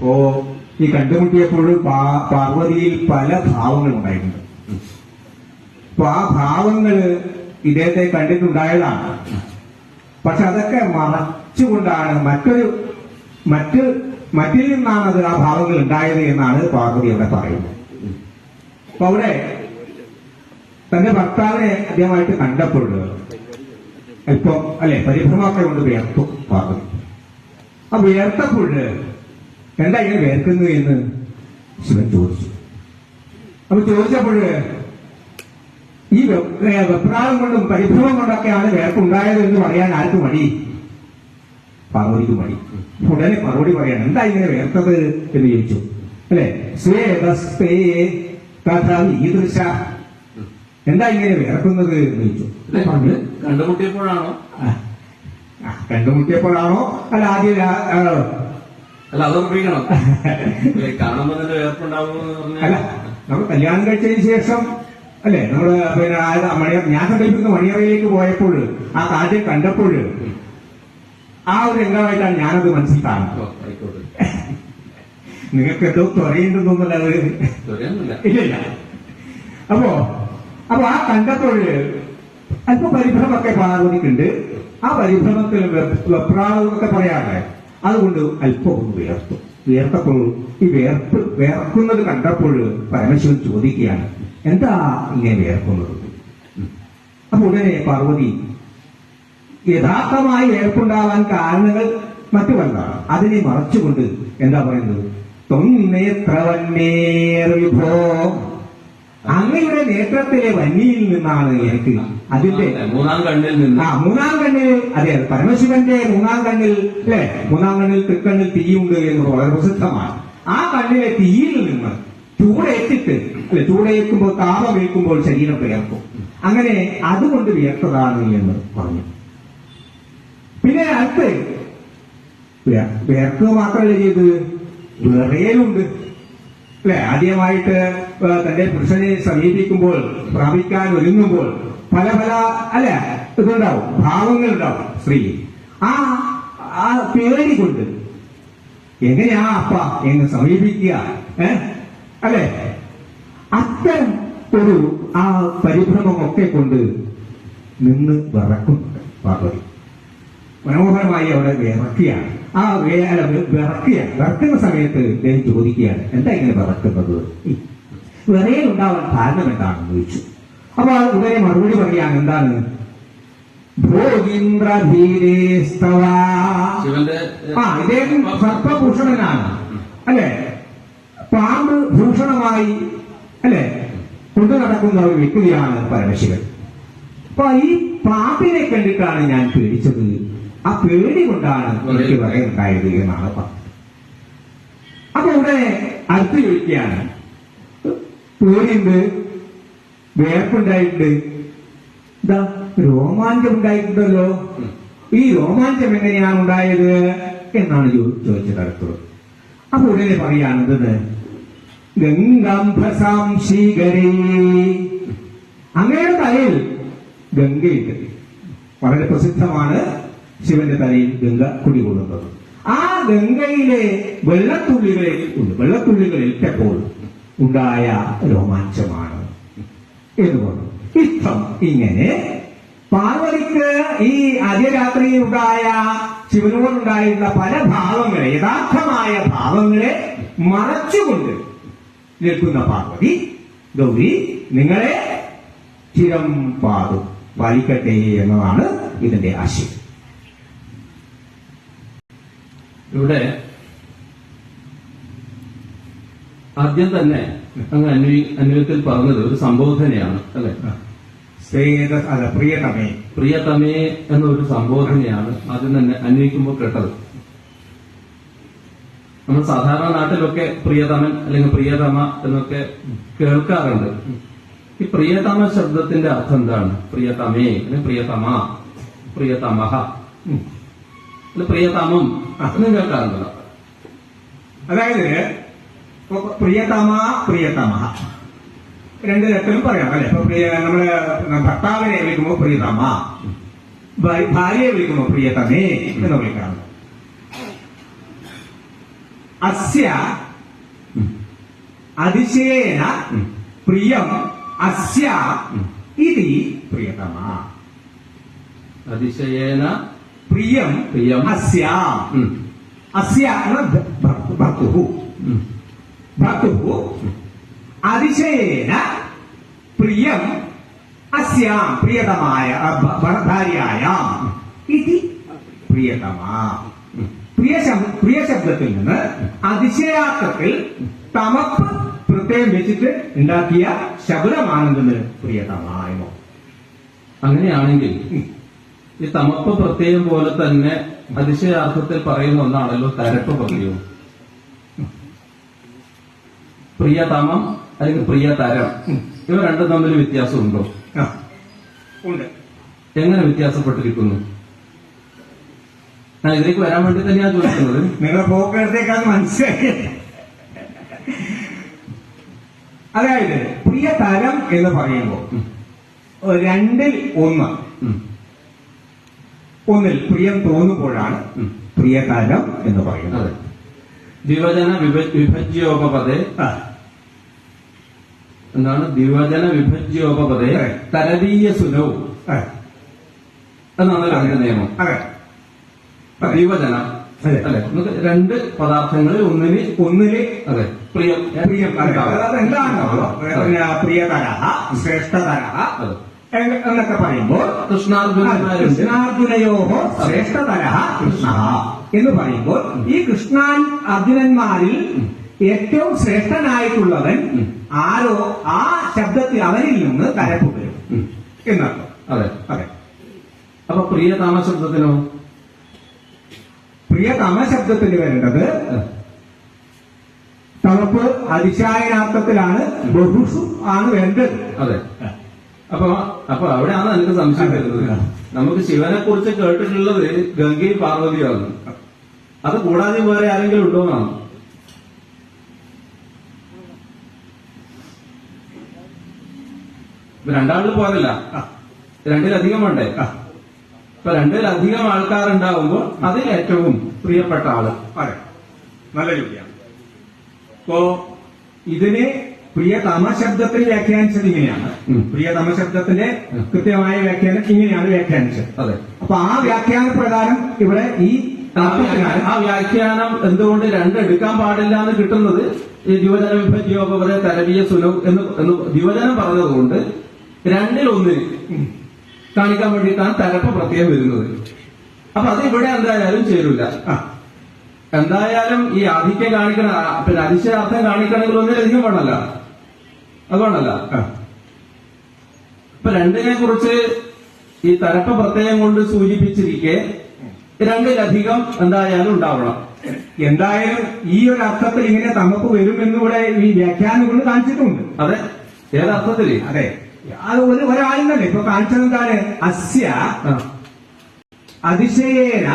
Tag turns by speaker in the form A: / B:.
A: അപ്പോ ഈ കണ്ടുമുട്ടിയപ്പോൾ പാർവതിയിൽ പല ഭാവങ്ങൾ ഉണ്ടായിട്ടുണ്ട്. അപ്പൊ ആ ഭാവങ്ങള് ഇദ്ദേഹത്തെ കണ്ടിട്ടുണ്ടായതാണ്. പക്ഷെ അതൊക്കെ മറച്ചുകൊണ്ടാണ് മറ്റിൽ നിന്നാണ് അത് ആ ഭാവങ്ങൾ ഉണ്ടായത് എന്നാണ് പാർവതി അവിടെ പറയുന്നത്. അപ്പൊ അവിടെ തന്റെ ഭർത്താവിനെ അദ്ദേഹമായിട്ട് കണ്ടപ്പോൾ അല്പം പരിഭ്രമമൊക്കെ കൊണ്ട് വിയർത്തു പാർവതി. ആ വിയർത്തപ്പോൾ എന്താ ഇങ്ങനെ വിയർക്കുന്നു എന്ന് ശിവൻ ചോദിച്ചു. അപ്പൊ ചോദിച്ചപ്പോൾ ഈ വെപ്രാളം കൊണ്ടും പരിഭ്രമം കൊണ്ടൊക്കെയാണ് വിയർപ്പുണ്ടായത് എന്ന് പറയാൻ ആർക്ക് മടി? പാർവതിക്ക് മടി. ഉടനെ മറുപടി പറയാണ്, എന്താ ഇങ്ങനെ വിയർത്തത് എന്ന് ചോദിച്ചു. സ്വേദസ്തേ കഥ ഈദൃശ, എന്താ ഇങ്ങനെ വിയർക്കുന്നത് എന്ന് ചോദിച്ചു. കണ്ടുമുട്ടിയപ്പോഴാണോ അല്ല ആദ്യം
B: അല്ല അതോർപ്പിക്കണം. കാണുമ്പോ തന്നെ വേർപ്പുണ്ടാവുമെന്ന്
A: അല്ല, നമ്മൾ കല്യാണം കഴിച്ചതിന് ശേഷം നമ്മള് ഞാൻ സങ്കല്പിക്കുന്ന മണിയറയിലേക്ക് പോയപ്പോൾ ആ കാര്യം കണ്ടപ്പോൾ ആ ഒരു രംഗമായിട്ടാണ് ഞാനത് മനസ്സിൽ കാണുന്നത്. നിങ്ങൾക്ക് എന്തോ ത്വരയുണ്ടെന്നൊന്നുമല്ല അത് ഇല്ല. അപ്പോ ആ കണ്ടപ്പോൾ അല്പ പരിഭ്രമൊക്കെ പാർവതിക്കുണ്ട്. ആ പരിഭ്രമത്തിൽ വെപ്രാളമൊക്കെ പറയാതെ അതുകൊണ്ട് അല്പം ഒന്ന് വിയർത്തപ്പോൾ ഈ വിയർക്കുന്നത് കണ്ടപ്പോൾ പരമശിവൻ ചോദിക്കുകയാണ്, എന്താ ഇങ്ങനെ വിയർക്കുന്നത്? അപ്പൊ ഉടനെ പാർവതി യഥാർത്ഥമായി വിയർപ്പുണ്ടാവാൻ കാരണങ്ങൾ മറ്റു പലതാണ്. അതിനെ മറച്ചുകൊണ്ട് എന്താ പറയുന്നത്, വിഭോ, അങ്ങയുടെ നേത്രത്തിലെ വന്നിയിൽ നിന്നാണ് എനിക്ക് അതിന്റെ
B: മൂന്നാം കണ്ണിൽ
A: അതെ പരമശിവന്റെ മൂന്നാം കണ്ണിൽ മൂന്നാം കണ്ണിൽ തൃക്കണ്ണിൽ തീയുണ്ട് എന്ന് വളരെ പ്രസിദ്ധമാണ്. ആ കണ്ണിലെ തീയിൽ നിന്ന് ചൂടേൽക്കുമ്പോൾ താപമേൽക്കുമ്പോൾ ശരീരം വിയർക്കും. അങ്ങനെ അതുകൊണ്ട് വിയർത്തതാണ് എന്ന് പറഞ്ഞു. പിന്നെ അടുത്ത് വിയർക്കുക മാത്രമല്ല ചെയ്ത് വിറയലുണ്ട്. ആദ്യമായിട്ട് തന്റെ പുരുഷനെ സമീപിക്കുമ്പോൾ പ്രാപിക്കാൻ ഒരുങ്ങുമ്പോൾ പല ഇതുണ്ടാവും, ഭാവങ്ങളുണ്ടാവും സ്ത്രീ. ആ പേടി കൊണ്ട് എങ്ങനെയാ അപ്പ എന്നെ സമീപിക്കുക അത്തരം ഒരു ആ പരിഭ്രമമൊക്കെ കൊണ്ട് നിന്ന് വിറക്കുന്നുണ്ട് പാർവതി. മനോഹരമായി അവിടെ വിറക്കുകയാണ്. ആ വിറക്കുന്ന സമയത്ത് അദ്ദേഹം ചോദിക്കുകയാണ്, എന്താ ഇങ്ങനെ വിറക്കുന്നത്? വിറയിലുണ്ടാവാൻ കാരണം എന്താണെന്ന് ചോദിച്ചു. അപ്പൊ ഉടനെ മറുപടി പറയാണ്, എന്താണ്? ഭോഗീന്ദ്രഭീരേസ്തവ. ഇദ്ദേഹം സർപ്പഭൂഷണനാണ് പാമ്പ് ഭൂഷണമായി കൊണ്ടു നടക്കുന്ന ഒരു വ്യക്തിയാണ് പരമശിവൻ. അപ്പൊ ഈ പാമ്പിനെ കണ്ടിട്ടാണ് ഞാൻ പേടിച്ചത്, ആ പേടി കൊണ്ടാണ് എനിക്ക് പറയുണ്ടായത് എന്നാണ് പറഞ്ഞത്. അപ്പൊ ഇവിടെ അടുത്ത് ചോദിക്കുകയാണ്, പേടിയുണ്ട്, വേർപ്പുണ്ടായിട്ടുണ്ട്, ഇതാ രോമാഞ്ചം ഉണ്ടായിട്ടുണ്ടല്ലോ, ഈ രോമാഞ്ചം എങ്ങനെയാണ് ഉണ്ടായത് എന്നാണ് ചോദിച്ചത് അടുത്തത്. അപ്പൊ ഉടനെ പറയാണെന്നത് ഗംഗാംഭസാംശീകരേ, അങ്ങയുടെ തലയിൽ ഗംഗയുണ്ട്. വളരെ പ്രസിദ്ധമാണ് ശിവന്റെ തലയിൽ ഗംഗ കുടികൊള്ളുന്നത്. ആ ഗംഗയിലെ വെള്ളത്തുള്ളികളിൽ ഉണ്ടായ രോമാഞ്ചമാണ് എന്ന് പറഞ്ഞു. ഇഷ്ടം ഇങ്ങനെ പാർവതിക്ക് ഈ ആദ്യരാത്രിയിൽ ഉണ്ടായ ശിവനോടുണ്ടായിരുന്ന പല ഭാവങ്ങളെ, യഥാർത്ഥമായ ഭാവങ്ങളെ മറച്ചുകൊണ്ട് നിൽക്കുന്ന പാർവതി, ഗൗരി നിങ്ങളെ ചിരം പാലിക്കട്ടെ എന്നതാണ് ഇതിന്റെ ആശയം.
B: ഇവിടെ ആദ്യം തന്നെ അങ്ങ് അന്വയത്തിൽ പറഞ്ഞത് ഒരു സംബോധനയാണ് അല്ലെ? പ്രിയതമേ എന്നൊരു സംബോധനയാണ് ആദ്യം തന്നെ അന്വയിക്കുമ്പോൾ കേട്ടത്. നമ്മൾ സാധാരണ നാട്ടിലൊക്കെ പ്രിയതമൻ അല്ലെങ്കിൽ പ്രിയതമ എന്നൊക്കെ കേൾക്കാറുണ്ട്. ഈ പ്രിയതമ ശബ്ദത്തിന്റെ അർത്ഥം എന്താണ്? പ്രിയതമേ അല്ലെങ്കിൽ പ്രിയതമ, പ്രിയതമഹ, പ്രിയതമം എന്നും കേൾക്കാറുണ്ടല്ലോ.
A: അതായത് പ്രിയതമ പ്രിയതമഹ രണ്ട് തരത്തിലും പറയാം അല്ലെ? നമ്മള് ഭർത്താവിനെ വിളിക്കുമ്പോ പ്രിയതമ, ഭാര്യയെ വിളിക്കുമ്പോ പ്രിയതമേ എന്ന് വിളിക്കാറുണ്ട്. അസ്യ
B: ഉം.
A: അതിശയേന
B: ഉം.
A: പ്രിയം അസ്യ
B: ഉം.
A: ഇതി പ്രിയതമ.
B: അതിശയേന
A: പ്രിയം
B: പ്രിയം
A: അസ്യ.
B: ഉം.
A: അസ്യ ഭർത്തുഃ.
B: ഉം.
A: ഭർത്തുഃ അതിശയേന പ്രിയം അസ്യാം പ്രിയതമായ ഭാര്യയായാം ഇതി പ്രിയതമ.
B: ഉം.
A: പ്രിയ ശബ്ദത്തിൽ നിന്ന് അതിശയാർത്ഥത്തിൽ തമപ്പ് പ്രത്യേകം വെച്ചിട്ട് ഉണ്ടാക്കിയ ശബ്ദമാണെന്ന് പ്രിയതമ എന്നോ.
B: അങ്ങനെയാണെങ്കിൽ ഈ തമപ്പ് പ്രത്യയം പോലെ തന്നെ അതിശയാർത്ഥത്തിൽ പറയുന്ന ഒന്നാണല്ലോ തരപ്പ് പ്രത്യയവും. പ്രിയതമം അല്ലെങ്കിൽ പ്രിയതരം ഇവ രണ്ടും തമ്മിൽ വ്യത്യാസമുണ്ടോ?
A: ആ, ഉണ്ട്.
B: എങ്ങനെ വ്യത്യാസപ്പെട്ടിരിക്കുന്നു? ഞാൻ ഇതിലേക്ക് വരാൻ വേണ്ടി തന്നെയാണ് ചോദിക്കുന്നത്.
A: നിങ്ങളെ പോക്കെടുത്തേക്കാന്ന് മനസ്സിലായി. അതായത് പ്രിയതരം എന്ന് പറയുമ്പോൾ
B: ഉം.
A: രണ്ടിൽ ഒന്ന്,
B: ഉം.
A: ഒന്നിൽ പ്രിയം തോന്നുമ്പോഴാണ്
B: ഉം.
A: പ്രിയതരം എന്ന് പറയുന്നത്.
B: അതെ. ദ്വിവചന വിഭജ്യോപപദേ
A: ആ,
B: എന്താണ് ദ്വിവചന വിഭജ്യോപപദേ തരതീയ സുനവും
A: ആ,
B: എന്നാണല്ലോ അതിന്റെ നിയമം.
A: അതെ.
B: ദ്വിവചനം
A: അതെ.
B: അല്ലെ, നമുക്ക് രണ്ട് പദാർത്ഥങ്ങളിൽ ഒന്നിന് അതെ പ്രിയം
A: പ്രിയം അതെന്താണോ പിന്നെ പ്രിയതര ശ്രേഷ്ഠതര
B: അതെ.
A: എന്നൊക്കെ പറയുമ്പോൾ
B: കൃഷ്ണാർജുനന്മാരുണ്ട്.
A: കൃഷ്ണാർജുനയോഹോ ശ്രേഷ്ഠതര കൃഷ്ണ എന്ന് പറയുമ്പോൾ ഈ കൃഷ്ണാൻ അർജുനന്മാരിൽ ഏറ്റവും ശ്രേഷ്ഠനായിട്ടുള്ളവൻ ആരോ ആ ശബ്ദത്തിൽ അവനിൽ നിന്ന് തരപ്പ് വരും
B: ഉം.
A: എന്നർത്ഥം.
B: അതെ.
A: അതെ.
B: അപ്പൊ പ്രിയതാമ ശബ്ദത്തിനോ?
A: പ്രിയതമ ശബ്ദത്തിന് വരേണ്ടത് തമപ്പ് അതിശായനാർത്ഥത്തിലാണ്, ബഹുഷു ആണ് വേണ്ടത്.
B: അതെ. അപ്പൊ അവിടെയാണ് എനിക്ക് സംശയം വരുന്നത്. നമുക്ക് ശിവനെ കുറിച്ച് കേട്ടിട്ടുള്ളത് ഗംഗയും പാർവതിയാണ്. അത് കൂടാതെ വേറെ ആരെങ്കിലും ഉണ്ടോന്നാണ്. ഇപ്പൊ രണ്ടാളിൽ പോരല്ല, രണ്ടിലധികം വേണ്ടേ? ഇപ്പൊ രണ്ടിലധികം ആൾക്കാരുണ്ടാവുമ്പോൾ അതിൽ ഏറ്റവും പ്രിയപ്പെട്ട ആള്.
A: അതെ, നല്ല ജോലിയാണ്. ഇപ്പോ ഇതിന് പ്രിയതമ ശബ്ദത്തിൽ വ്യാഖ്യാനിച്ചത് ഇങ്ങനെയാണ്.
B: ഉം.
A: പ്രിയതമ ശബ്ദത്തിന്റെ കൃത്യമായ വ്യാഖ്യാനം ഇങ്ങനെയാണ് വ്യാഖ്യാനിച്ചത്.
B: അതെ.
A: അപ്പൊ ആ വ്യാഖ്യാന പ്രകാരം ഇവിടെ ഈ
B: ആ വ്യാഖ്യാനം എന്തുകൊണ്ട് രണ്ടെടുക്കാൻ പാടില്ല എന്ന് കിട്ടുന്നത് ഈ ദ്വിവചന വിഭജ്യോപവരെ തരവീയ സുലവ് എന്ന് ദ്വിവചനം പറഞ്ഞതുകൊണ്ട് രണ്ടിൽ ഒന്നിന് കാണിക്കാൻ വേണ്ടിയിട്ടാണ് തരപ്പ് പ്രത്യേകം വരുന്നത്. അപ്പൊ അത് ഇവിടെ എന്തായാലും ചേരൂല. എന്തായാലും ഈ ആധിക്യം കാണിക്കണ പിന്നെ അതിശയാർത്ഥം കാണിക്കണമെങ്കിൽ ഒന്നിലധികം വേണമല്ല, അതുകൊണ്ടല്ല. ഇപ്പൊ രണ്ടിനെ കുറിച്ച് ഈ തരപ്പ് പ്രത്യയം കൊണ്ട് സൂചിപ്പിച്ചിരിക്കെ രണ്ടിലധികം എന്തായാലും ഉണ്ടാവണം.
A: എന്തായാലും ഈ ഒരു അർത്ഥത്തിൽ ഇങ്ങനെ തമപ്പ് വരുമെന്നിവിടെ ഈ വ്യാഖ്യാനം കൊണ്ട് കാണിച്ചിട്ടുണ്ട്.
B: അതെ, ഏതർത്ഥത്തില്?
A: അതെ, അത് ഒരാളിന്നല്ലേ ഇപ്പൊ കാണിച്ചത് എന്താണ്? അസ്യ
B: ആ.
A: അതിശയേന